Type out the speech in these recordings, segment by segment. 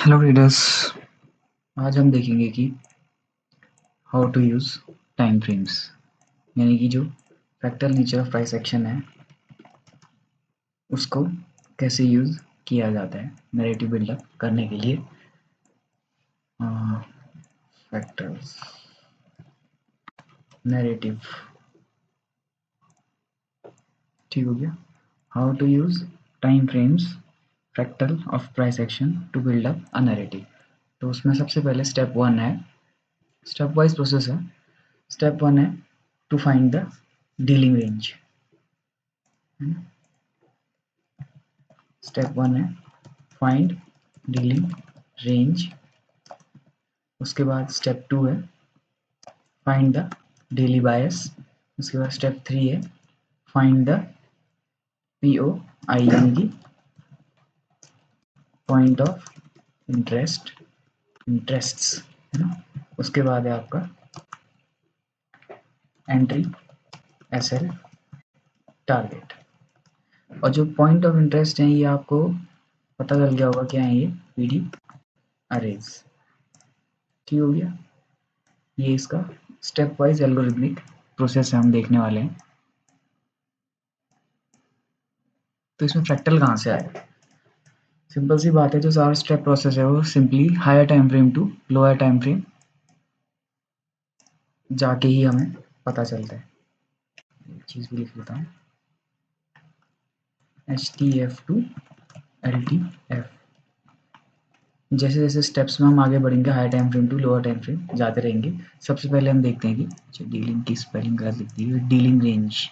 Hello readers. आज हम देखेंगे कि how to use time frames, यानी कि जो fractal nature of price action है उसको कैसे यूज़ किया जाता है नैरेटिव बिल्डअप करने के लिए। फ्रैक्टल्स नैरेटिव, ठीक हो गया। How to use time frames fractal of price action to build up a narrative. तो उसमें सबसे पहले स्टेप 1 है, स्टेप वाइज प्रोसेस है। स्टेप 1 है to find the dealing range. Step 1 है फाइंड डीलिंग रेंज। उसके बाद स्टेप 2 है फाइंड द डेली बायस। उसके बाद स्टेप 3 है फाइंड द पीओ आई, यानी कि पॉइंट ऑफ इंटरेस्ट्स, है ना। उसके बाद है आपका एंट्री एसएल टारगेट। और जो पॉइंट ऑफ इंटरेस्ट है ये आपको पता चल गया होगा क्या है, ये पीडी अरेज, ठीक हो गया। ये इसका स्टेप वाइज एल्गोरिथमिक प्रोसेस है, हम देखने वाले हैं। तो इसमें फ्रैक्टल कहाँ से आया? सिंपल सी बात है, जो सारा स्टेप प्रोसेस है वो simply higher time frame to lower time frame जाके ही हमें पता चलता है। एक चीज़ भी लिख लेता हूँ, H T F to L T F. जैसे जैसे स्टेप्स में हम आगे बढ़ेंगे higher time frame to lower time frame जाते रहेंगे। सबसे पहले हम देखते हैं कि अच्छा डीलिंग की स्पेलिंग गलत लिख दी है, डीलिंग रेंज।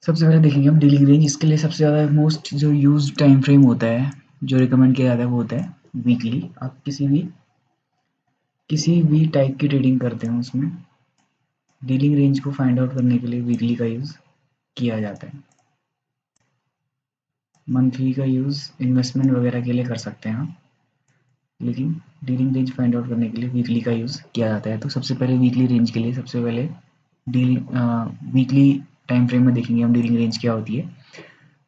सबसे पहले देखेंगे हम डीलिंग रेंज। इसके लिए सबसे ज़्यादा मोस्ट जो यूज टाइम फ्रेम होता है, जो रिकमेंड किया जाता है वो होता है वीकली। आप किसी भी टाइप की ट्रेडिंग करते हो उसमें डीलिंग रेंज को फाइंड आउट करने के लिए वीकली का यूज़ किया जाता है। मंथली का यूज़ इन्वेस्टमेंट वगैरह के लिए कर सकते हैं आप, लेकिन डीलिंग रेंज फाइंड आउट करने के लिए वीकली का यूज़ किया जाता है। तो सबसे पहले वीकली रेंज के लिए सबसे पहले वीकली टाइम फ्रेम में देखेंगे हम डीलिंग रेंज क्या होती है।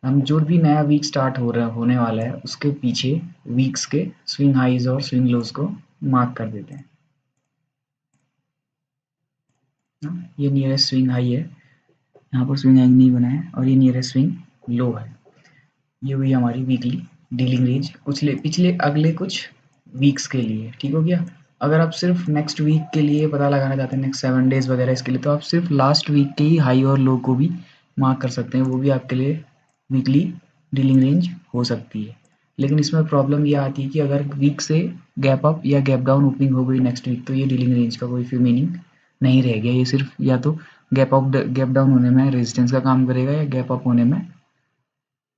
हम जो भी नया वीक स्टार्ट होने वाला है उसके पीछे वीक्स के स्विंग हाइज और स्विंग लोज को मार्क कर देते हैं। ये नियरेस्ट स्विंग हाई है, यहाँ पर स्विंग हाई नहीं बना है, और ये नियरेस्ट स्विंग लो है। ये हुई हमारी वीकली डीलिंग रेंज पिछले अगले कुछ वीक्स के लिए, ठीक हो गया। अगर आप सिर्फ नेक्स्ट वीक के लिए पता लगाना चाहते हैं, नेक्स्ट 7 डेज वगैरह इसके लिए, तो आप सिर्फ लास्ट वीक के ही हाई और लो को भी मार्क कर सकते हैं, वो भी आपके लिए वीकली डीलिंग रेंज हो सकती है। लेकिन इसमें प्रॉब्लम ये आती है कि अगर वीक से गैप अप या गैप डाउन ओपनिंग हो गई नेक्स्ट वीक, तो ये डीलिंग रेंज का कोई फिर मीनिंग नहीं रह गया। ये सिर्फ या तो गैप डाउन होने में रेजिस्टेंस का काम करेगा या गैप अप होने में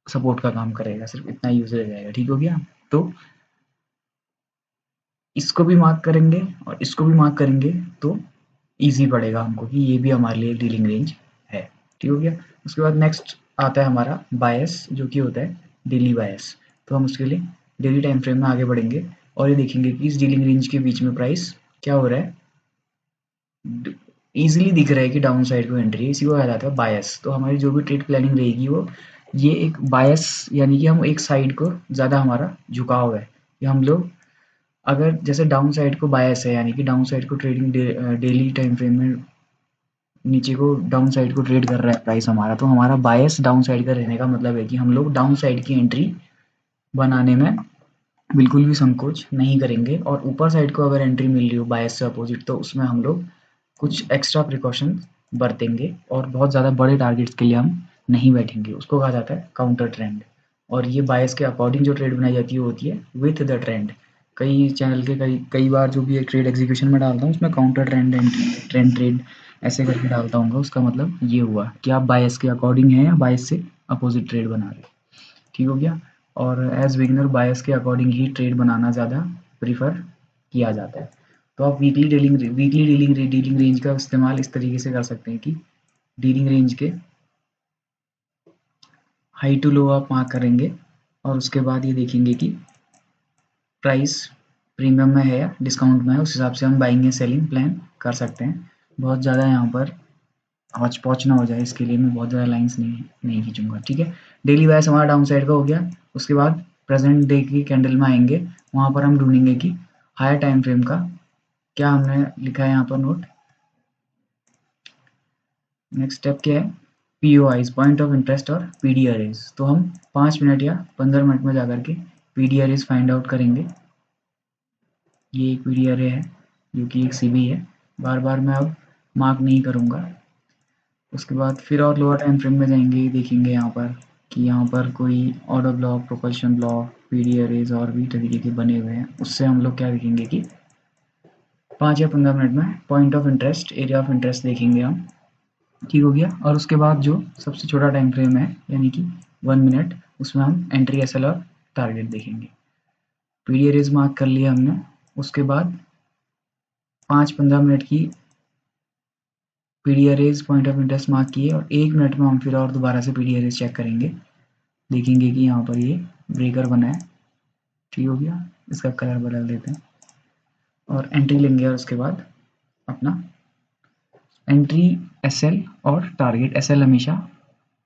सपोर्ट का काम करेगा, सिर्फ इतना यूज रह जाएगा, ठीक हो गया। तो इसको भी मार्क करेंगे और इसको भी मार्क करेंगे तो इजी पड़ेगा हमको कि ये भी हमारे लिए डीलिंग रेंज है, ठीक हो गया। उसके बाद नेक्स्ट आता है हमारा बायस, जो कि होता है डेली बायस। तो हम उसके लिए डेली टाइम फ्रेम में आगे बढ़ेंगे और ये देखेंगे कि इस डीलिंग रेंज के बीच में प्राइस क्या हो रहा है, ईजिली दिख रहा है कि डाउन साइड को एंट्री है, इसी को कहा जाता है बायस। तो हमारी जो भी ट्रेड प्लानिंग रहेगी वो ये एक बायस, यानी कि हम एक साइड को ज़्यादा हमारा झुकाव है, कि हम लोग अगर जैसे डाउन साइड को बायस है, यानी कि डाउन साइड को ट्रेडिंग डेली टाइम फ्रेम में नीचे को डाउन साइड को ट्रेड कर रहा है प्राइस हमारा, तो हमारा बायस डाउन साइड का रहने का मतलब है कि हम लोग डाउन साइड की एंट्री बनाने में बिल्कुल भी संकोच नहीं करेंगे। और ऊपर साइड को अगर एंट्री मिल रही हो बायस से अपोजिट, तो उसमें हम लोग कुछ एक्स्ट्रा प्रिकॉशन बरतेंगे और बहुत ज़्यादा बड़े टारगेट्स के लिए हम नहीं बैठेंगे। उसको कहा जाता है काउंटर ट्रेंड। और ये बायस के अकॉर्डिंग जो ट्रेड बनाई जाती है वो होती है विथ द ट्रेंड। कई चैनल के कई कई बार जो भी एक ट्रेड एग्जीक्यूशन में डालता हूँ उसमें काउंटर ट्रेंड ट्रेंड ट्रेड ऐसे करके डालता हूँ। उसका मतलब ये हुआ कि आप बायस के अकॉर्डिंग हैं या बायस से अपोजिट ट्रेड बना रहे, ठीक हो गया। और एज बिगिनर बायस के अकॉर्डिंग ही ट्रेड बनाना ज़्यादा प्रीफर किया जाता है। तो आप वीकली डीलिंग रेंज का इस्तेमाल इस तरीके से कर सकते हैं कि डीलिंग रेंज के हाई टू लो आप मार्क करेंगे और उसके बाद ये देखेंगे कि प्राइस प्रीमियम में है या डिस्काउंट में है, उस हिसाब से हम बाइंग या सेलिंग प्लान कर सकते हैं। बहुत ज़्यादा यहाँ पर हौच पौच ना हो जाए, इसके लिए मैं बहुत ज़्यादा लाइंस नहीं खींचूंगा, ठीक है। डेली बायस हमारा डाउन साइड का हो गया। उसके बाद प्रेजेंट डे की कैंडल में आएंगे, वहाँ पर हम ढूंढेंगे कि हायर टाइम फ्रेम का क्या हमने लिखा है यहाँ पर नोट। नेक्स्ट स्टेप क्या है, POIs पॉइंट ऑफ इंटरेस्ट और PD अरेज। तो हम 5 मिनट या 15 मिनट में जाकर के PD अरेज फाइंड आउट करेंगे। ये एक PD अरे है जो कि एक CB है, बार बार मैं अब मार्क नहीं करूँगा। उसके बाद फिर और लोअर टाइम फ्रेम में जाएंगे, देखेंगे यहाँ पर कि यहाँ पर कोई order block, propulsion block, PD arrays और भी तरीके के बने हुए हैं। उससे हम लोग क्या देखेंगे कि 5 या 15 मिनट में point of interest, area of interest देखेंगे हम, ठीक हो गया। और उसके बाद जो सबसे छोटा टाइम फ्रेम है यानी कि 1 मिनट, उसमें हम एंट्री SL और टारगेट देखेंगे। PD अरेज मार्क कर लिया हमने। उसके बाद 5-15 मिनट की PD arrays point of interest mark किए और 1 मिनट में हम फिर और दोबारा से PD अरेज चेक करेंगे, देखेंगे कि यहाँ पर ये ब्रेकर बना है, ठीक हो गया। इसका कलर बदल देते हैं और एंट्री लेंगे। और उसके बाद अपना एंट्री SL और टारगेट। SL हमेशा,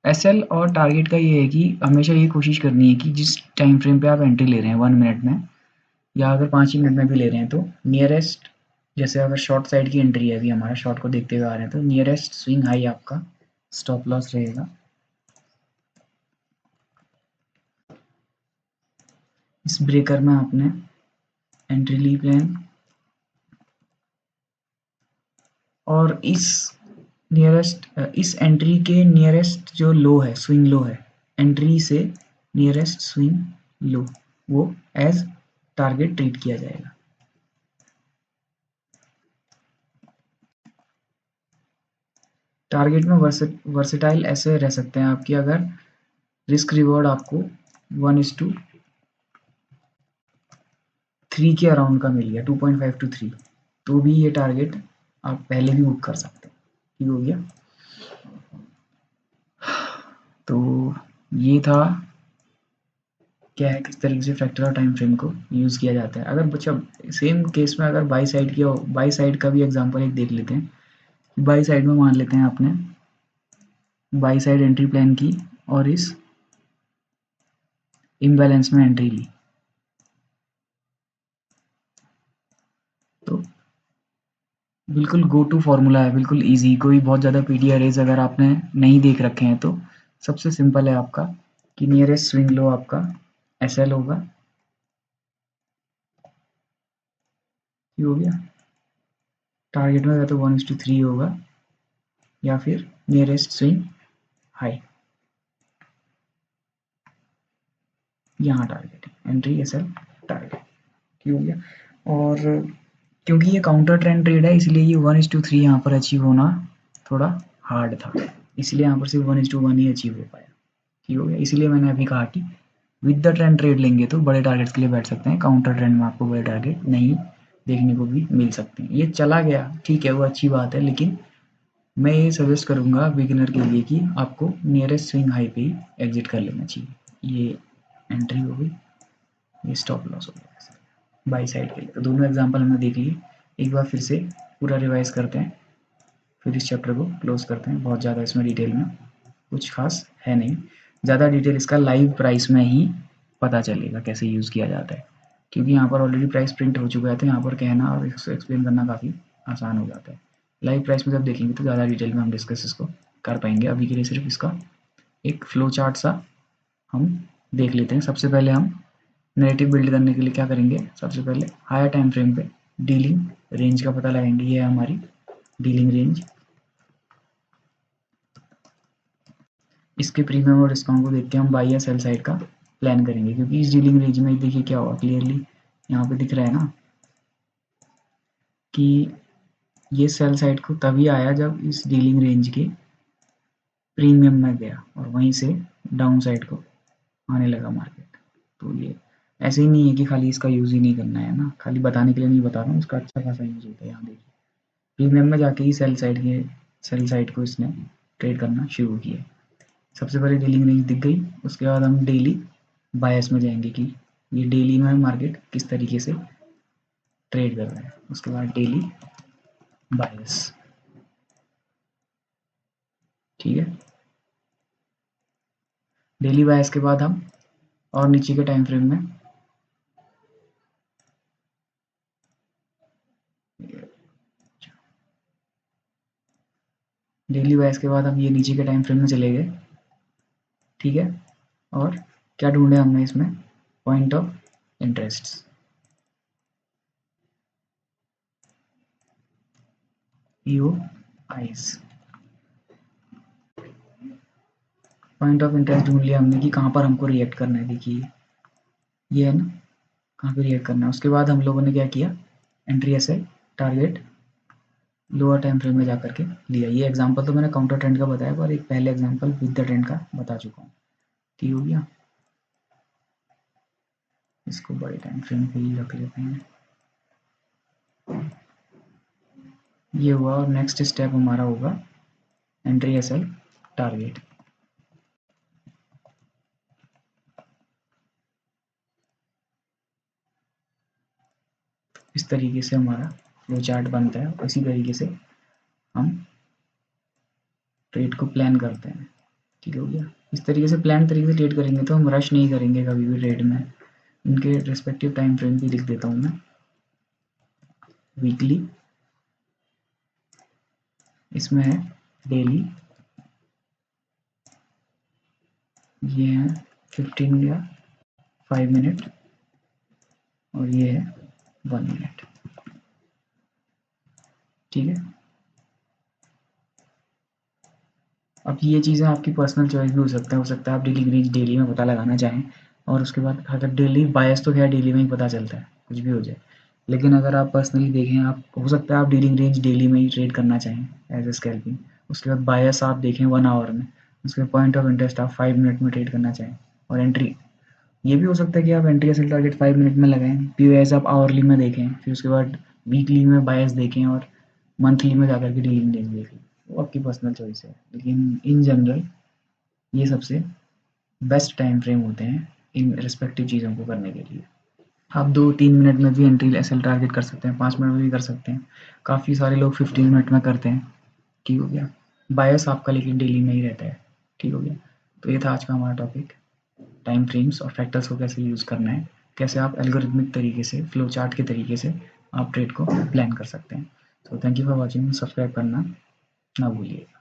SL और टारगेट का ये है कि हमेशा ये कोशिश करनी है कि जिस टाइम फ्रेम पे आप एंट्री ले रहे हैं 1 मिनट में या अगर 5 ही मिनट में भी ले रहे हैं, तो नियरेस्ट, जैसे अगर शॉर्ट साइड की एंट्री है, अभी हमारा शॉर्ट को देखते हुए आ रहे हैं, तो नियरेस्ट स्विंग हाई आपका स्टॉप लॉस रहेगा। इस ब्रेकर में आपने एंट्री ली प्लान और इस एंट्री के नियरेस्ट जो लो है, स्विंग लो है, एंट्री से नियरेस्ट स्विंग लो, वो एज टारगेट ट्रीट किया जाएगा। टारगेट में वर्सेटाइल ऐसे रह सकते हैं आपकी, अगर रिस्क रिवॉर्ड आपको 1:3 के अराउंड का मिल गया, 2.5 to 3, तो भी ये टारगेट आप पहले भी बुक कर सकते हैं, ठीक हो गया। तो ये था क्या है, किस तरीके से फ्रैक्चर और टाइम फ्रेम को यूज़ किया जाता है। अगर बच्चा सेम केस में अगर बाई साइड का भी एग्जांपल एक देख लेते हैं। बाई साइड में मान लेते हैं आपने बाई साइड एंट्री प्लान की और इस इम्बैलेंस में एंट्री ली, तो बिल्कुल गो टू फॉर्मूला है, बिल्कुल इजी। कोई बहुत ज़्यादा PD अरेज अगर आपने नहीं देख रखे हैं तो सबसे सिंपल है आपका कि नियरेस्ट स्विंग लो आपका SL होगा, ये हो गया। टारगेट में या तो 1:3 होगा या फिर नियरेस्ट स्विंग हाई, यहाँ टारगेट है, एंट्री SL टारगेट, ठीक हो गया। और क्योंकि ये काउंटर ट्रेंड ट्रेड है, इसलिए ये 1:3 यहाँ पर अचीव होना थोड़ा हार्ड था, इसलिए यहाँ पर सिर्फ 1:1 ही अचीव हो पाया, ठीक हो गया। इसलिए मैंने अभी कहा कि विद द ट्रेंड ट्रेड लेंगे तो बड़े टारगेट्स के लिए बैठ सकते हैं, काउंटर ट्रेंड में आपको बड़े टारगेट नहीं देखने को भी मिल सकते हैं। ये चला गया, ठीक है, वो अच्छी बात है, लेकिन मैं ये सजेस्ट करूंगा बिगिनर के लिए कि आपको नियरेस्ट स्विंग हाई पे ही एग्जिट कर लेना चाहिए। ये एंट्री हो गई, ये स्टॉप लॉस हो गया बाई साइड के लिए। तो दोनों एग्जांपल हमने देख लिए, एक बार फिर से पूरा रिवाइज करते हैं, फिर इस चैप्टर को क्लोज करते हैं। बहुत ज़्यादा इसमें डिटेल में कुछ खास है नहीं, ज़्यादा डिटेल इसका लाइव प्राइस में ही पता चलेगा कैसे यूज़ किया जाता है, क्योंकि यहाँ पर ऑलरेडी प्राइस प्रिंट हो चुका है, तो यहाँ पर कहना और एक्सप्लेन करना काफ़ी आसान हो जाता है। लाइव प्राइस में जब देखेंगे तो ज़्यादा डिटेल में हम डिस्कस इसको कर पाएंगे। अभी के लिए सिर्फ इसका एक फ्लो चार्ट सा हम देख लेते हैं। सबसे पहले हम नैरेटिव बिल्ड करने के लिए क्या करेंगे, सबसे पहले हायर टाइम फ्रेम पे डीलिंग रेंज का पता लगाएंगे। ये है हमारी डीलिंग रेंज, इसके प्रीमियम और डिस्काउंट को देख के हम बाई या सेल साइड का प्लान करेंगे, क्योंकि इस डीलिंग रेंज में देखिए क्या हुआ, क्लियरली यहाँ पे दिख रहा है ना कि ये सेल साइड को तभी आया जब इस डीलिंग रेंज के प्रीमियम में गया और वहीं से डाउन साइड को आने लगा मार्केट। तो ये ऐसे ही नहीं है कि खाली इसका यूज़ ही नहीं करना है ना, खाली बताने के लिए नहीं बता रहा हूँ, इसका अच्छा खासा यूज़ होता है। यहाँ देखिए प्रीमियम में जाके ही सेल साइड को इसने ट्रेड करना शुरू किया। सबसे पहले डीलिंग रेंज दिख गई, उसके बाद हम डेली बायस में जाएंगे कि ये डेली में मार्केट किस तरीके से ट्रेड कर रहा है। उसके बाद डेली बायस, ठीक है। डेली बायस के बाद हम और नीचे के टाइम फ्रेम में डेली बायस के बाद हम ये नीचे के टाइम फ्रेम में चले गए, ठीक है। और क्या ढूंढे हमने इसमें, point of interest, you eyes, point of interest ढूंढ लिया हमने कि कहाँ पर हमको रिएक्ट करना है। देखिए ये है ना, कहाँ पे रिएक्ट करना है। उसके बाद हम लोगों ने क्या किया, entry SL target lower time frame में जाकर के लिया। ये एग्जांपल तो मैंने काउंटर ट्रेंड का बताया, पर एक पहले एग्जांपल विद द ट्रेंड का बता चुका हूँ। ठीक हो गया, इसको बड़े टाइम फ्रेम पे ही रख लेते हैं। ये हुआ, और नेक्स्ट स्टेप हमारा होगा एंट्री एसएल टारगेट। इस तरीके से हमारा फ्लो चार्ट बनता है, इसी तरीके से हम ट्रेड को प्लान करते हैं। ठीक हो गया, इस तरीके से प्लान तरीके से ट्रेड करेंगे तो हम रश नहीं करेंगे कभी भी ट्रेड में। इनके रिस्पेक्टिव टाइम फ्रेम भी लिख देता हूँ मैं, वीकली, इसमें है डेली, ये है 15 या 5 मिनट, और ये है 1 मिनट। ठीक है, अब ये चीज़ें आपकी पर्सनल चॉइस भी हो सकता है आप डेली ग्रीज डेली में पता लगाना चाहें, और उसके बाद अगर डेली बायस तो क्या डेली में ही पता चलता है, कुछ भी हो जाए। लेकिन अगर आप पर्सनली देखें, आप हो सकता है आप डीलिंग रेंज डेली में ही ट्रेड करना चाहें एज ए स्कैल्पिंग। उसके बाद बायस आप देखें 1 आवर में, उसके पॉइंट ऑफ इंटरेस्ट आप 5 मिनट में ट्रेड करना चाहें, और एंट्री ये भी हो सकता है कि आप एंट्री एसएल टारगेट 5 मिनट में लगाएं, पीओएस आप आवरली में देखें, फिर उसके बाद वीकली में बायस देखें, और मंथली में जाकर के डीलिंग रेंज देखें। वो आपकी पर्सनल चॉइस है, लेकिन इन जनरल ये सबसे बेस्ट टाइम फ्रेम होते हैं इन रिस्पेक्टिव चीज़ों को करने के लिए। आप 2-3 मिनट में भी एंट्री एसएल टारगेट कर सकते हैं, 5 मिनट में भी कर सकते हैं। काफ़ी सारे लोग 15 मिनट में करते हैं। ठीक हो गया, बायस आपका लेकिन डेली में ही रहता है। ठीक हो गया, तो ये था आज का हमारा टॉपिक, टाइम फ्रेम्स और फैक्टर्स को कैसे यूज़ करना है, कैसे आप एल्गोरिथमिक तरीके से, फ्लो चार्ट के तरीके से आप ट्रेड को प्लान कर सकते हैं। तो thank you for watching, subscribe करना ना भूलिएगा।